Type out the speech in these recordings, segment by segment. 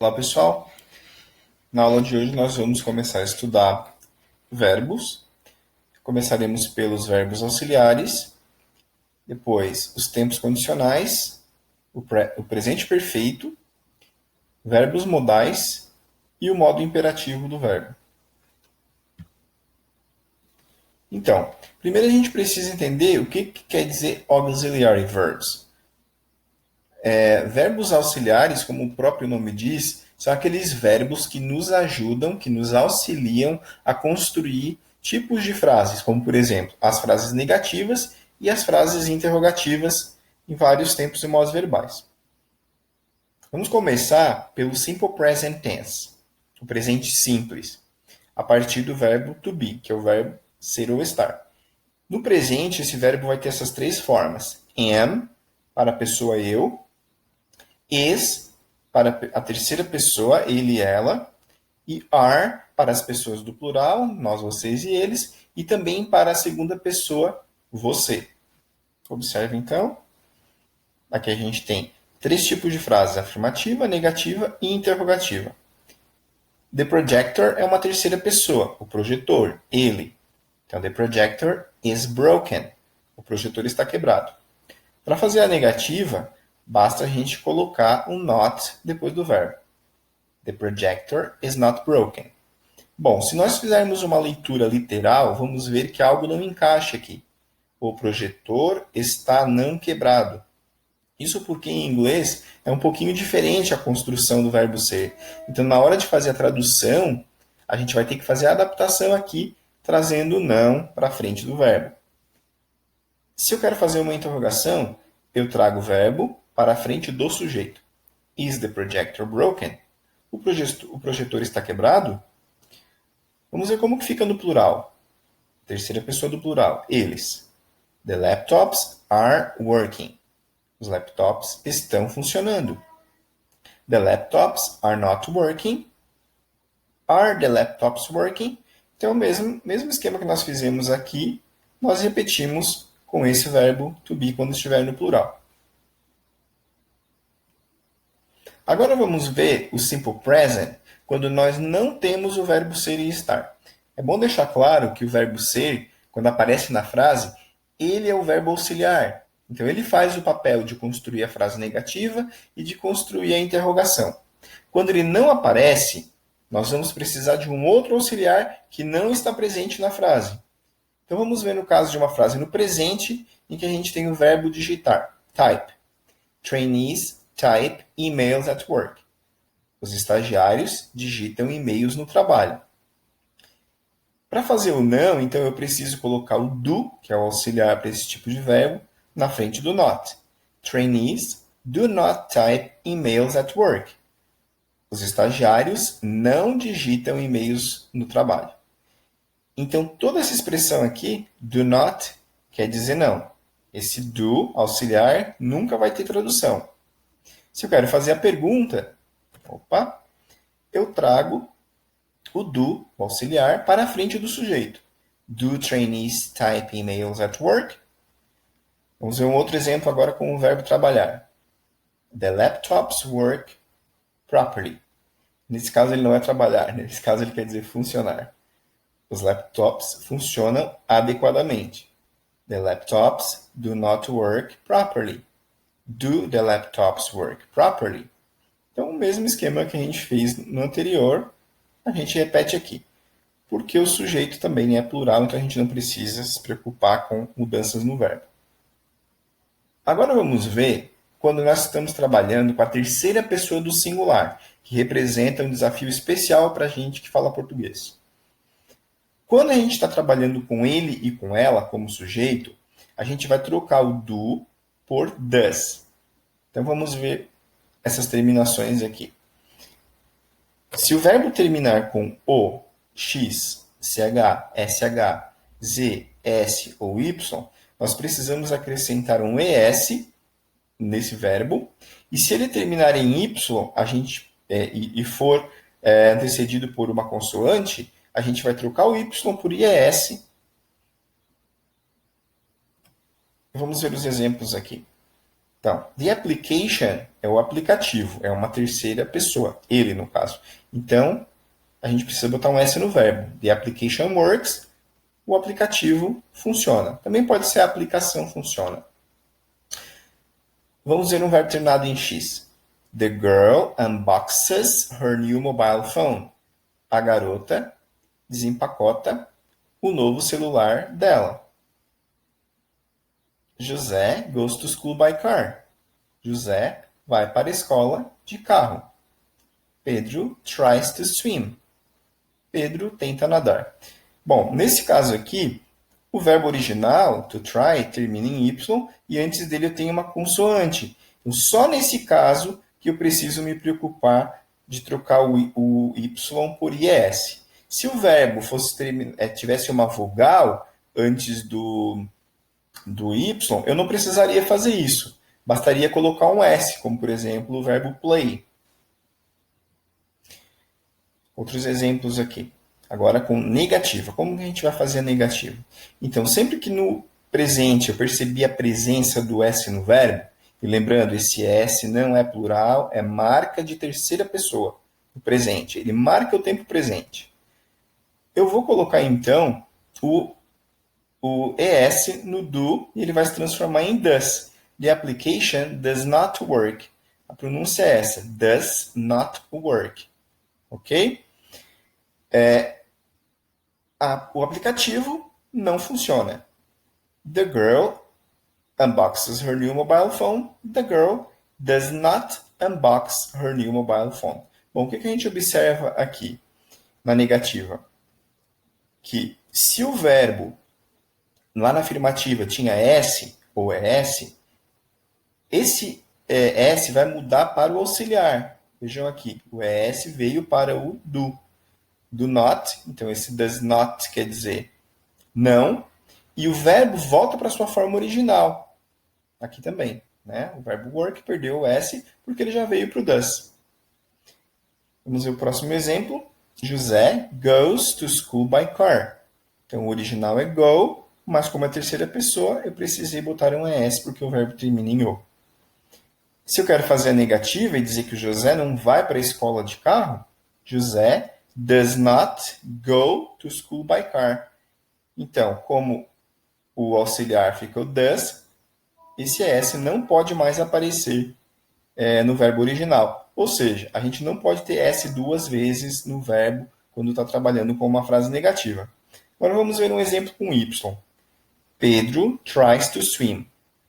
Olá, pessoal. Na aula de hoje nós vamos começar a estudar verbos. Começaremos pelos verbos auxiliares, depois os tempos condicionais, o presente perfeito, verbos modais e o modo imperativo do verbo. Então, primeiro a gente precisa entender o que quer dizer auxiliary verbs. Verbos auxiliares, como o próprio nome diz, são aqueles verbos que nos ajudam, que nos auxiliam a construir tipos de frases, como, por exemplo, as frases negativas e as frases interrogativas em vários tempos e modos verbais. Vamos começar pelo simple present tense, o presente simples, a partir do verbo to be, que é o verbo ser ou estar. No presente, esse verbo vai ter essas três formas: am, para a pessoa eu, is para a terceira pessoa, ele e ela, e are para as pessoas do plural, nós, vocês e eles, e também para a segunda pessoa, você. Observe então, aqui a gente tem três tipos de frases: afirmativa, negativa e interrogativa. The projector é uma terceira pessoa, o projetor, ele. Então, the projector is broken. O projetor está quebrado. Para fazer a negativa, basta a gente colocar um not depois do verbo. The projector is not broken. Bom, se nós fizermos uma leitura literal, vamos ver que algo não encaixa aqui. O projetor está não quebrado. Isso porque em inglês é um pouquinho diferente a construção do verbo ser. Então, na hora de fazer a tradução, a gente vai ter que fazer a adaptação aqui, trazendo o não para frente do verbo. Se eu quero fazer uma interrogação, eu trago o verbo para a frente do sujeito. Is the projector broken? O projetor está quebrado? Vamos ver como que fica no plural. Terceira pessoa do plural, eles. The laptops are working. Os laptops estão funcionando. The laptops are not working. Are the laptops working? Então, o mesmo esquema que nós fizemos aqui, nós repetimos com esse verbo to be quando estiver no plural. Agora vamos ver o simple present quando nós não temos o verbo ser e estar. É bom deixar claro que o verbo ser, quando aparece na frase, ele é o verbo auxiliar. Então, ele faz o papel de construir a frase negativa e de construir a interrogação. Quando ele não aparece, nós vamos precisar de um outro auxiliar que não está presente na frase. Então, vamos ver no caso de uma frase no presente, em que a gente tem o verbo digitar, type. Trainees type emails at work. Os estagiários digitam e-mails no trabalho. Para fazer o não, então eu preciso colocar o do, que é o auxiliar para esse tipo de verbo, na frente do not. Trainees do not type emails at work. Os estagiários não digitam e-mails no trabalho. Então, toda essa expressão aqui, do not, quer dizer não. Esse do, auxiliar, nunca vai ter tradução. Se eu quero fazer a pergunta, eu trago o do, o auxiliar, para a frente do sujeito. Do trainees type emails at work? Vamos ver um outro exemplo agora com o verbo trabalhar. The laptops work properly. Nesse caso ele não é trabalhar, nesse caso ele quer dizer funcionar. Os laptops funcionam adequadamente. The laptops do not work properly. Do the laptops work properly? Então, o mesmo esquema que a gente fez no anterior, a gente repete aqui. Porque o sujeito também é plural, então a gente não precisa se preocupar com mudanças no verbo. Agora vamos ver quando nós estamos trabalhando com a terceira pessoa do singular, que representa um desafio especial para a gente que fala português. Quando a gente está trabalhando com ele e com ela como sujeito, a gente vai trocar o do por does. Então vamos ver essas terminações aqui. Se o verbo terminar com o, x, ch, sh, z, s ou y, nós precisamos acrescentar um es nesse verbo. E se ele terminar em y e for antecedido por uma consoante, a gente vai trocar o y por ies. Vamos ver os exemplos aqui. Então, the application é o aplicativo, é uma terceira pessoa, ele no caso. Então, a gente precisa botar um S no verbo. The application works, o aplicativo funciona. Também pode ser a aplicação funciona. Vamos ver um verbo terminado em X. The girl unboxes her new mobile phone. A garota desempacota o novo celular dela. José goes to school by car. José vai para a escola de carro. Pedro tries to swim. Pedro tenta nadar. Bom, nesse caso aqui, o verbo original, to try, termina em Y e antes dele eu tenho uma consoante. Então, só nesse caso que eu preciso me preocupar de trocar o Y por IS. Se o verbo tivesse uma vogal antes do Y, eu não precisaria fazer isso. Bastaria colocar um S, como por exemplo o verbo play. Outros exemplos aqui. Agora com negativa. Como que a gente vai fazer a negativa? Então, sempre que no presente eu percebi a presença do S no verbo, e lembrando, esse S não é plural, é marca de terceira pessoa, o presente. Ele marca o tempo presente. Eu vou colocar, então, o ES no do e ele vai se transformar em does. The application does not work. A pronúncia é essa, does not work. Ok? O aplicativo não funciona. The girl unboxes her new mobile phone. The girl does not unbox her new mobile phone. Bom, o que a gente observa aqui na negativa? Que se o verbo lá na afirmativa tinha S ou ES, esse S vai mudar para o auxiliar. Vejam aqui, o ES veio para o do. Do not, então esse does not quer dizer não, e o verbo volta para sua forma original. Aqui também, né? O verbo work perdeu o S porque ele já veio para o does. Vamos ver o próximo exemplo. José goes to school by car. Então o original é go, mas como é terceira pessoa, eu precisei botar um ES porque o verbo termina em O. Se eu quero fazer a negativa e dizer que o José não vai para a escola de carro, José does not go to school by car. Então, como o auxiliar fica o does, esse S não pode mais aparecer no verbo original. Ou seja, a gente não pode ter S duas vezes no verbo quando está trabalhando com uma frase negativa. Agora vamos ver um exemplo com Y. Pedro tries to swim.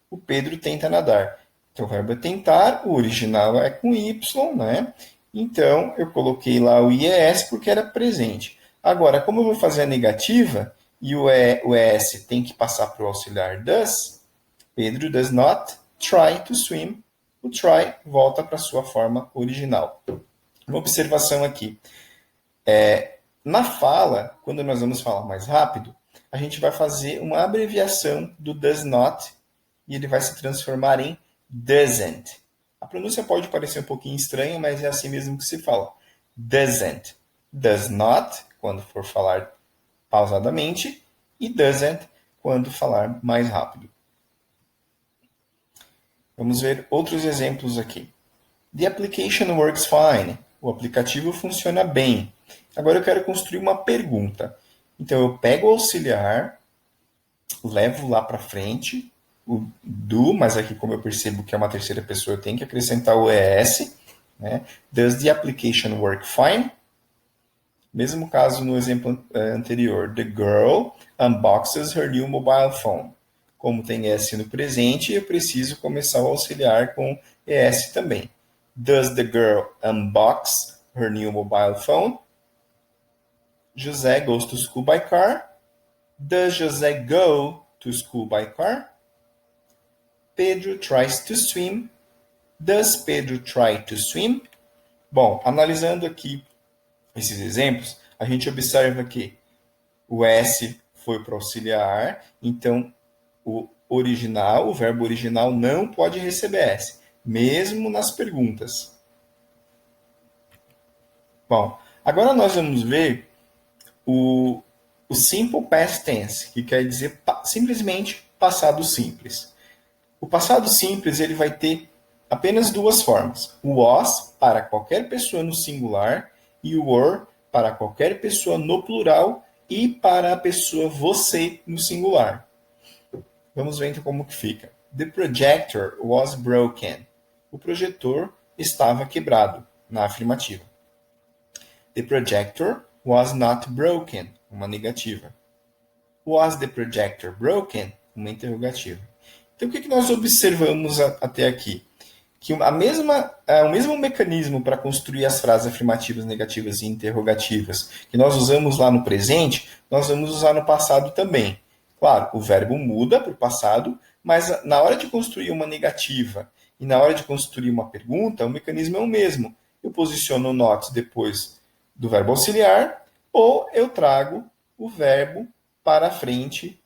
O Pedro tenta nadar. Então o verbo é tentar, o original é com Y, né? Então, eu coloquei lá o IES porque era presente. Agora, como eu vou fazer a negativa e o ES tem que passar para o auxiliar does, Pedro does not try to swim. O try volta para a sua forma original. Uma observação aqui. Na fala, quando nós vamos falar mais rápido, a gente vai fazer uma abreviação do does not e ele vai se transformar em doesn't. A pronúncia pode parecer um pouquinho estranha, mas é assim mesmo que se fala. Doesn't. Does not, quando for falar pausadamente, e doesn't, quando falar mais rápido. Vamos ver outros exemplos aqui. The application works fine. O aplicativo funciona bem. Agora eu quero construir uma pergunta. Então eu pego o auxiliar, levo lá para frente, o do, mas aqui como eu percebo que é uma terceira pessoa, eu tenho que acrescentar o ES. Né? Does the application work fine? Mesmo caso no exemplo anterior. The girl unboxes her new mobile phone. Como tem S no presente, eu preciso começar o auxiliar com ES também. Does the girl unbox her new mobile phone? José goes to school by car. Does José go to school by car? Pedro tries to swim. Does Pedro try to swim? Bom, analisando aqui esses exemplos, a gente observa que o S foi para auxiliar, então o verbo original não pode receber S, mesmo nas perguntas. Bom, agora nós vamos ver o simple past tense, que quer dizer simplesmente passado simples. O passado simples ele vai ter apenas duas formas. O was para qualquer pessoa no singular e o were para qualquer pessoa no plural e para a pessoa você no singular. Vamos ver então como que fica. The projector was broken. O projetor estava quebrado, na afirmativa. The projector was not broken, uma negativa. Was the projector broken? Uma interrogativa. Então, o que nós observamos até aqui? Que o mesmo mecanismo para construir as frases afirmativas, negativas e interrogativas que nós usamos lá no presente, nós vamos usar no passado também. Claro, o verbo muda para o passado, mas na hora de construir uma negativa e na hora de construir uma pergunta, o mecanismo é o mesmo. Eu posiciono o not depois do verbo auxiliar ou eu trago o verbo para a frente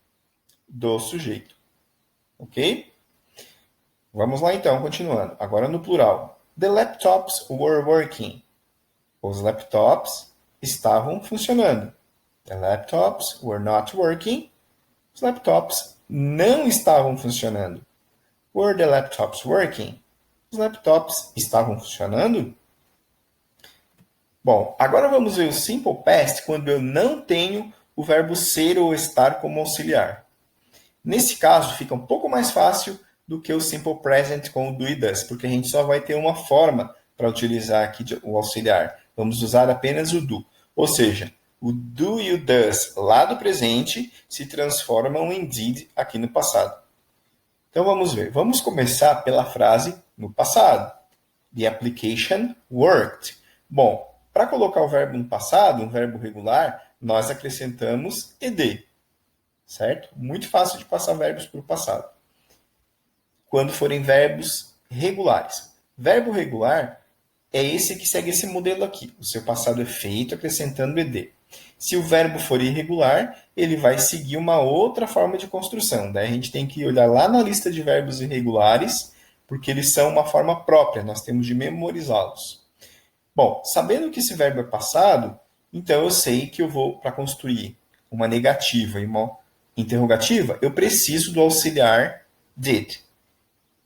do sujeito. Ok? Vamos lá então, continuando. Agora no plural. The laptops were working. Os laptops estavam funcionando. The laptops were not working. Os laptops não estavam funcionando. Were the laptops working? Os laptops estavam funcionando? Bom, agora vamos ver o simple past quando eu não tenho o verbo ser ou estar como auxiliar. Nesse caso, fica um pouco mais fácil do que o simple present com o do e does, porque a gente só vai ter uma forma para utilizar aqui o auxiliar. Vamos usar apenas o do. Ou seja, o do e o does lá do presente se transformam em did aqui no passado. Então vamos ver. Vamos começar pela frase no passado. The application worked. Bom, para colocar o verbo no passado, um verbo regular, nós acrescentamos ed. Certo? Muito fácil de passar verbos para o passado. Quando forem verbos regulares. Verbo regular é esse que segue esse modelo aqui. O seu passado é feito acrescentando ed. Se o verbo for irregular, ele vai seguir uma outra forma de construção. Daí a gente tem que olhar lá na lista de verbos irregulares, porque eles são uma forma própria, nós temos de memorizá-los. Bom, sabendo que esse verbo é passado, então eu sei que eu vou, para construir uma negativa e uma interrogativa, eu preciso do auxiliar did.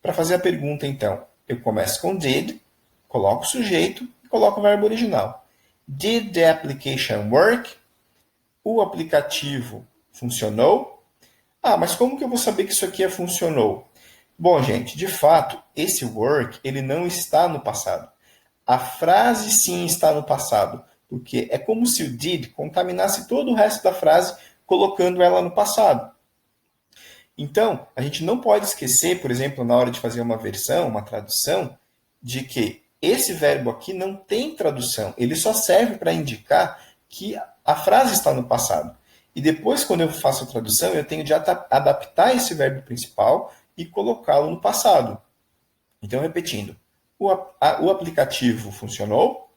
Para fazer a pergunta, então, eu começo com did, coloco o sujeito e coloco o verbo original. Did the application work? O aplicativo funcionou? Ah, mas como que eu vou saber que isso aqui funcionou? Bom, gente, de fato, esse work ele não está no passado. A frase sim está no passado, porque é como se o did contaminasse todo o resto da frase, colocando ela no passado. Então, a gente não pode esquecer, por exemplo, na hora de fazer uma versão, uma tradução, de que esse verbo aqui não tem tradução. Ele só serve para indicar que a frase está no passado. E depois, quando eu faço a tradução, eu tenho de adaptar esse verbo principal e colocá-lo no passado. Então, repetindo. O aplicativo funcionou.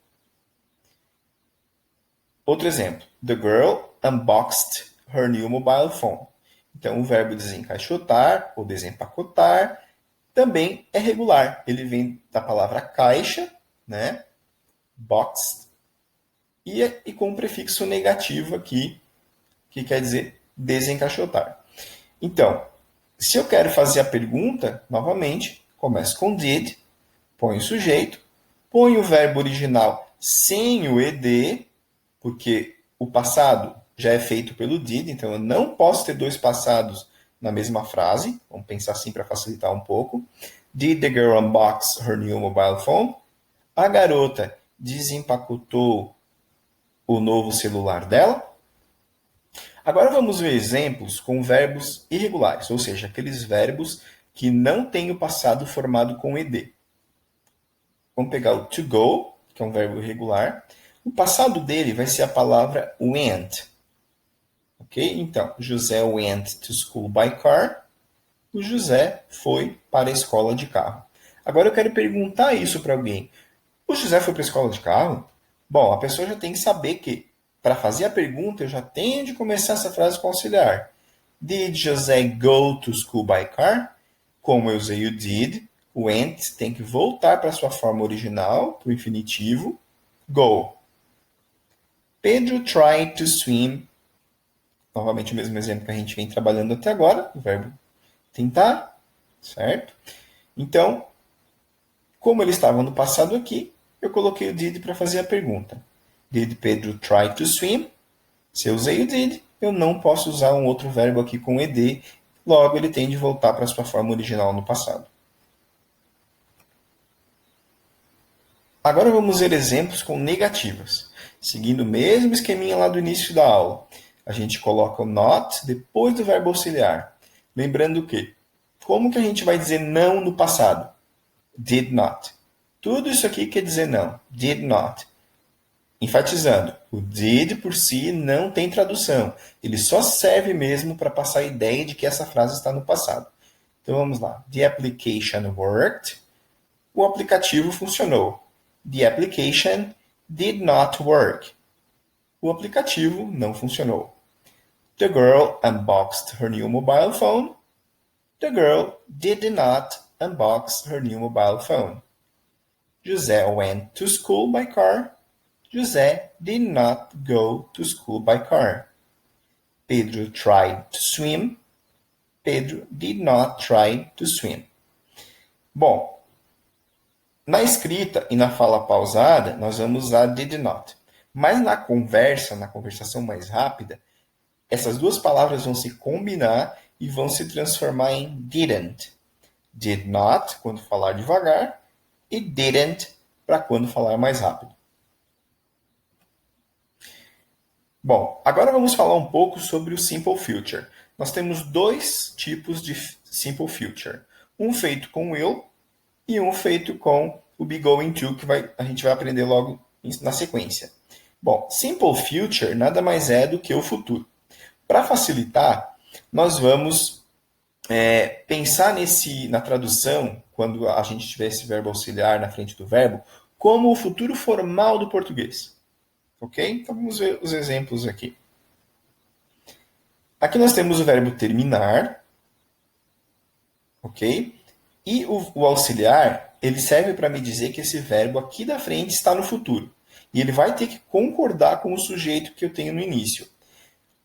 Outro exemplo. The girl unboxed her new mobile phone. Então, o verbo desencaixotar ou desempacotar também é regular. Ele vem da palavra caixa, né? Boxed, e com um prefixo negativo aqui, que quer dizer desencaixotar. Então, se eu quero fazer a pergunta, novamente, começo com did, põe o sujeito, põe o verbo original sem o ed, porque o passado já é feito pelo did, então eu não posso ter dois passados na mesma frase. Vamos pensar assim para facilitar um pouco. Did the girl unbox her new mobile phone? A garota desempacotou o novo celular dela? Agora vamos ver exemplos com verbos irregulares, ou seja, aqueles verbos que não têm o passado formado com ed. Vamos pegar o to go, que é um verbo irregular. O passado dele vai ser a palavra went. Ok? Então, José went to school by car. O José foi para a escola de carro. Agora eu quero perguntar isso para alguém. O José foi para a escola de carro? Bom, a pessoa já tem que saber que, para fazer a pergunta, eu já tenho de começar essa frase com auxiliar. Did José go to school by car? Como eu usei o did, o went tem que voltar para sua forma original, para o infinitivo, go. Pedro tried to swim. Novamente o mesmo exemplo que a gente vem trabalhando até agora, o verbo tentar. certo? Então, como ele estava no passado aqui, eu coloquei o did para fazer a pergunta. Did Pedro try to swim? Se eu usei o did, eu não posso usar um outro verbo aqui com ed, logo ele tem de voltar para a sua forma original no passado. Agora vamos ver exemplos com negativas, seguindo o mesmo esqueminha lá do início da aula. A gente coloca o not depois do verbo auxiliar. Lembrando que, como que a gente vai dizer não no passado? Did not. Tudo isso aqui quer dizer não. Did not. Enfatizando, o did por si não tem tradução. Ele só serve mesmo para passar a ideia de que essa frase está no passado. Então vamos lá. The application worked. O aplicativo funcionou. The application did not work. O aplicativo não funcionou. The girl unboxed her new mobile phone. The girl did not unbox her new mobile phone. José went to school by car. José did not go to school by car. Pedro tried to swim. Pedro did not try to swim. Bom, na escrita e na fala pausada, nós vamos usar did not. Mas na conversação mais rápida, essas duas palavras vão se combinar e vão se transformar em didn't. Did not, quando falar devagar, e didn't, para quando falar mais rápido. Bom, agora vamos falar um pouco sobre o Simple Future. Nós temos dois tipos de Simple Future. Um feito com will e um feito com o be going to, que a gente vai aprender logo na sequência. Bom, Simple Future nada mais é do que o futuro. Para facilitar, nós vamos pensar na tradução, quando a gente tiver esse verbo auxiliar na frente do verbo, como o futuro formal do português. Ok? Então vamos ver os exemplos aqui. Aqui nós temos o verbo terminar. Ok? E o auxiliar, ele serve para me dizer que esse verbo aqui da frente está no futuro. E ele vai ter que concordar com o sujeito que eu tenho no início.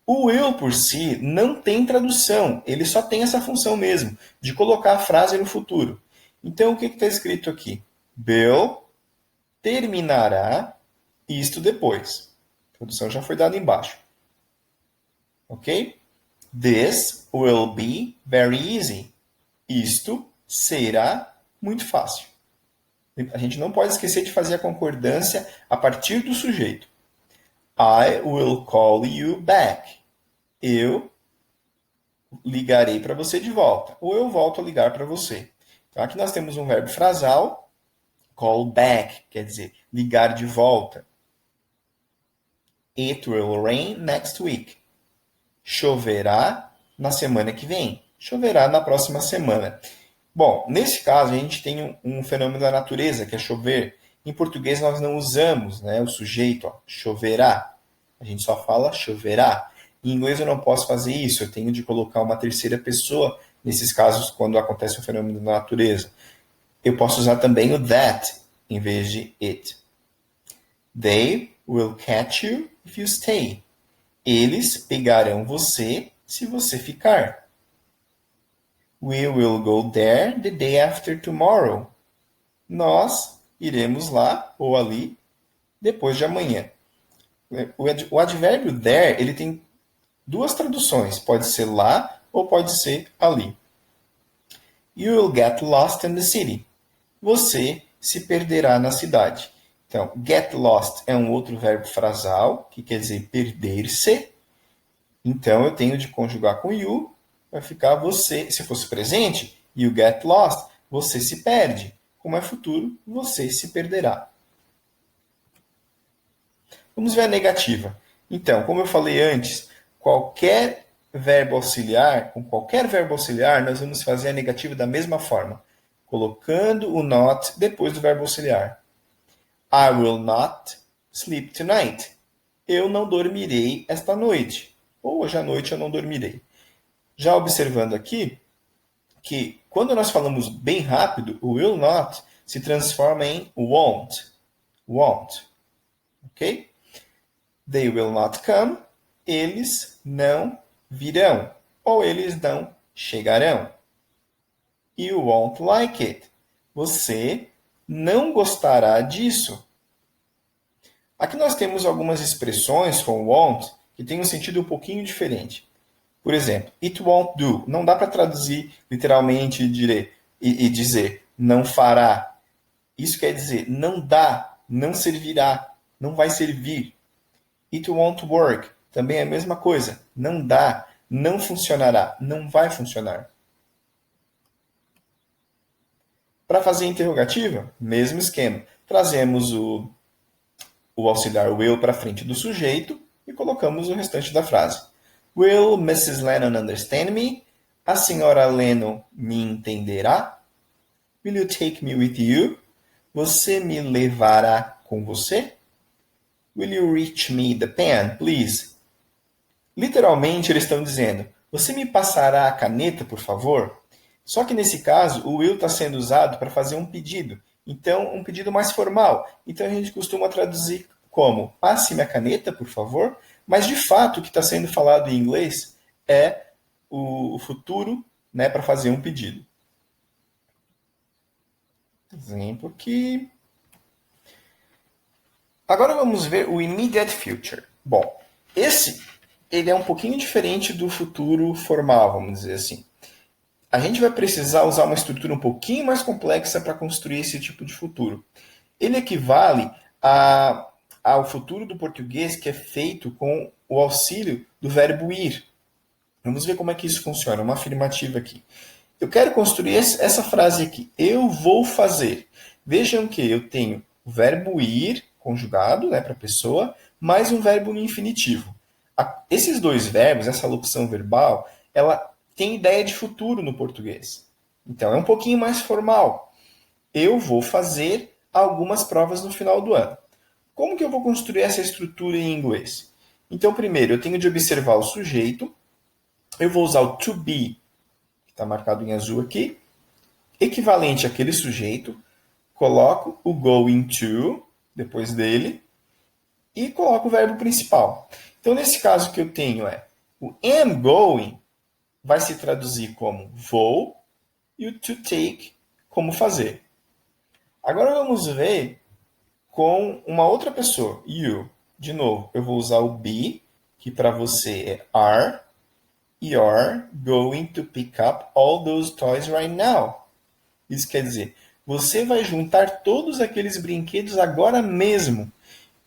O will por si não tem tradução. Ele só tem essa função mesmo, de colocar a frase no futuro. Então, o que está escrito aqui? Bill terminará isto depois. A tradução já foi dada embaixo. Ok? This will be very easy. Isto será muito fácil. A gente não pode esquecer de fazer a concordância a partir do sujeito. I will call you back. Eu ligarei para você de volta. Ou eu volto a ligar para você. Então, aqui nós temos um verbo frasal. Call back, quer dizer, ligar de volta. It will rain next week. Choverá na semana que vem. Choverá na próxima semana. Bom, nesse caso, a gente tem um fenômeno da natureza, que é chover. Em português, nós não usamos o sujeito, choverá. A gente só fala choverá. Em inglês, eu não posso fazer isso. Eu tenho de colocar uma terceira pessoa, nesses casos, quando acontece um fenômeno da natureza. Eu posso usar também o that, em vez de it. They will catch you if you stay. Eles pegarão você se você ficar. We will go there the day after tomorrow. Nós iremos lá ou ali depois de amanhã. O advérbio there, ele tem duas traduções. Pode ser lá ou pode ser ali. You will get lost in the city. Você se perderá na cidade. Então, get lost é um outro verbo frasal, que quer dizer perder-se. Então, eu tenho de conjugar com you, vai ficar você. Se fosse presente, you get lost, você se perde. Como é futuro, você se perderá. Vamos ver a negativa. Então, como eu falei antes, com qualquer verbo auxiliar, nós vamos fazer a negativa da mesma forma, colocando o not depois do verbo auxiliar. I will not sleep tonight. Eu não dormirei esta noite. Ou hoje à noite eu não dormirei. Já observando aqui que quando nós falamos bem rápido, o will not se transforma em won't. Won't. Ok? They will not come. Eles não virão. Ou eles não chegarão. You won't like it. Você não gostará disso. Aqui nós temos algumas expressões com won't que têm um sentido um pouquinho diferente. Por exemplo, it won't do. Não dá para traduzir literalmente e dizer não fará. Isso quer dizer não dá, não servirá, não vai servir. It won't work. Também é a mesma coisa. Não dá, não funcionará, não vai funcionar. Para fazer interrogativa, mesmo esquema. Trazemos o auxiliar will para frente do sujeito e colocamos o restante da frase. Will Mrs. Lennon understand me? A senhora Lennon me entenderá? Will you take me with you? Você me levará com você? Will you reach me the pen, please? Literalmente, eles estão dizendo, você me passará a caneta, por favor? Só que nesse caso, o will está sendo usado para fazer um pedido. Então, um pedido mais formal. Então, a gente costuma traduzir como, passe-me a caneta, por favor. Mas, de fato, o que está sendo falado em inglês é o futuro, né, para fazer um pedido. Exemplo aqui. Agora vamos ver o immediate future. Bom, ele é um pouquinho diferente do futuro formal, vamos dizer assim. A gente vai precisar usar uma estrutura um pouquinho mais complexa para construir esse tipo de futuro. Ele equivale ao futuro do português que é feito com o auxílio do verbo ir. Vamos ver como é que isso funciona. Uma afirmativa aqui. Eu quero construir essa frase aqui. Eu vou fazer. Vejam que eu tenho o verbo ir, conjugado, né, para a pessoa, mais um verbo no infinitivo. Esses dois verbos, essa locução verbal, ela tem ideia de futuro no português. Então, é um pouquinho mais formal. Eu vou fazer algumas provas no final do ano. Como que eu vou construir essa estrutura em inglês? Então, primeiro, eu tenho de observar o sujeito. Eu vou usar o to be, que está marcado em azul aqui, equivalente àquele sujeito. Coloco o going to, depois dele, e coloco o verbo principal. Então, nesse caso que eu tenho o am going, vai se traduzir como vou e o to take como fazer. Agora vamos ver com uma outra pessoa, you. De novo, eu vou usar o be, que para você é are. You're going to pick up all those toys right now. Isso quer dizer, você vai juntar todos aqueles brinquedos agora mesmo.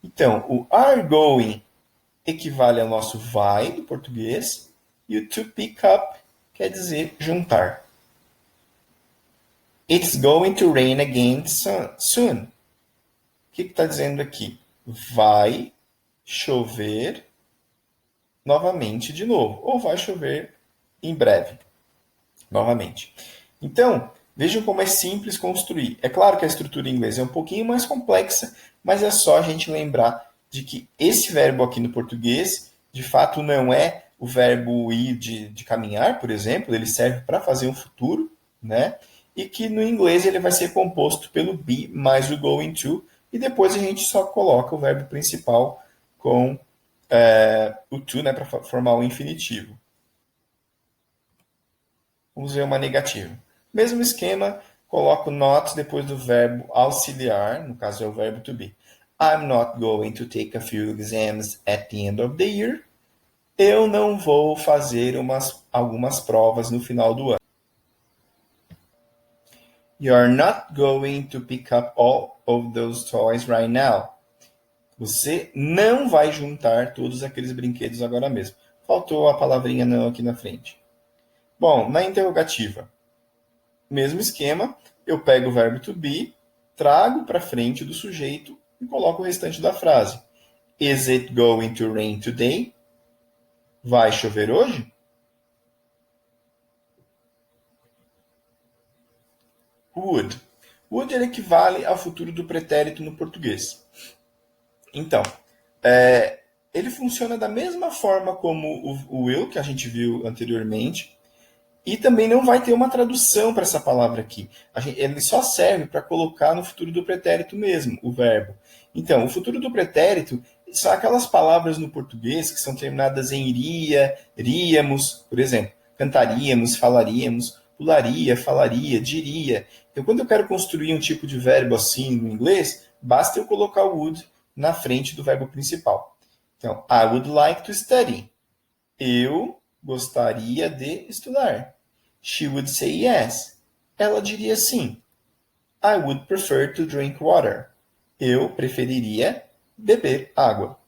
Então, o are going equivale ao nosso vai do português e o to pick up quer dizer juntar. It's going to rain again soon. O que está dizendo aqui? Vai chover novamente de novo. Ou vai chover em breve. Novamente. Então, vejam como é simples construir. É claro que a estrutura em inglês é um pouquinho mais complexa, mas é só a gente lembrar de que esse verbo aqui no português, de fato, não é o verbo ir de caminhar, por exemplo. Ele serve para fazer um futuro, né? E que no inglês ele vai ser composto pelo be mais o going to, e depois a gente só coloca o verbo principal com o to, né, para formar o infinitivo. Vamos ver uma negativa. Mesmo esquema, coloco not depois do verbo auxiliar, no caso é o verbo to be. I'm not going to take a few exams at the end of the year. Eu não vou fazer algumas provas no final do ano. You're not going to pick up all of those toys right now. Você não vai juntar todos aqueles brinquedos agora mesmo. Faltou a palavrinha não aqui na frente. Bom, na interrogativa, mesmo esquema, eu pego o verbo to be, trago para frente do sujeito e coloco o restante da frase. Is it going to rain today? Vai chover hoje? Would. Would ele equivale ao futuro do pretérito no português. Então, ele funciona da mesma forma como o will, que a gente viu anteriormente, e também não vai ter uma tradução para essa palavra aqui. Ele só serve para colocar no futuro do pretérito mesmo, o verbo. Então, o futuro do pretérito são aquelas palavras no português que são terminadas em iria, iríamos, por exemplo, cantaríamos, falaríamos. articularia, falaria, diria. Então, quando eu quero construir um tipo de verbo assim no inglês, basta eu colocar o would na frente do verbo principal. Então, I would like to study. Eu gostaria de estudar. She would say yes. Ela diria sim. I would prefer to drink water. Eu preferiria beber água.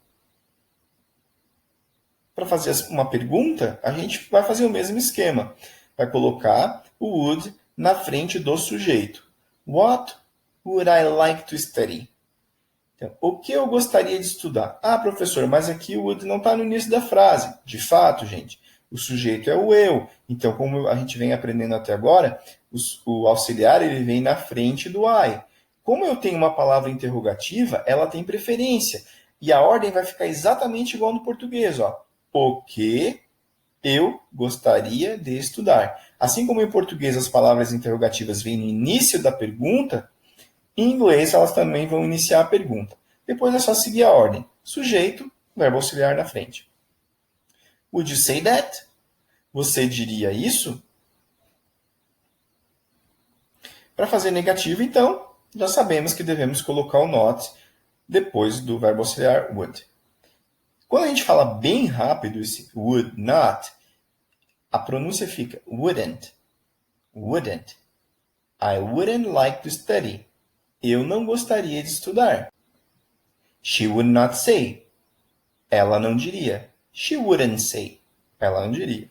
Para fazer uma pergunta, a gente vai fazer o mesmo esquema. Vai colocar o would na frente do sujeito. What would I like to study? Então, o que eu gostaria de estudar? Ah, professor, mas aqui o would não está no início da frase. De fato, gente, o sujeito é o eu. Então, como a gente vem aprendendo até agora, o auxiliar ele vem na frente do I. Como eu tenho uma palavra interrogativa, ela tem preferência. E a ordem vai ficar exatamente igual no português. Ó. O que eu gostaria de estudar. Assim como em português as palavras interrogativas vêm no início da pergunta, em inglês elas também vão iniciar a pergunta. Depois é só seguir a ordem. Sujeito, verbo auxiliar na frente. Would you say that? Você diria isso? Para fazer negativo, então, já sabemos que devemos colocar o not depois do verbo auxiliar would. Quando a gente fala bem rápido esse would not, a pronúncia fica wouldn't. Wouldn't. I wouldn't like to study. Eu não gostaria de estudar. She would not say. Ela não diria. She wouldn't say. Ela não diria.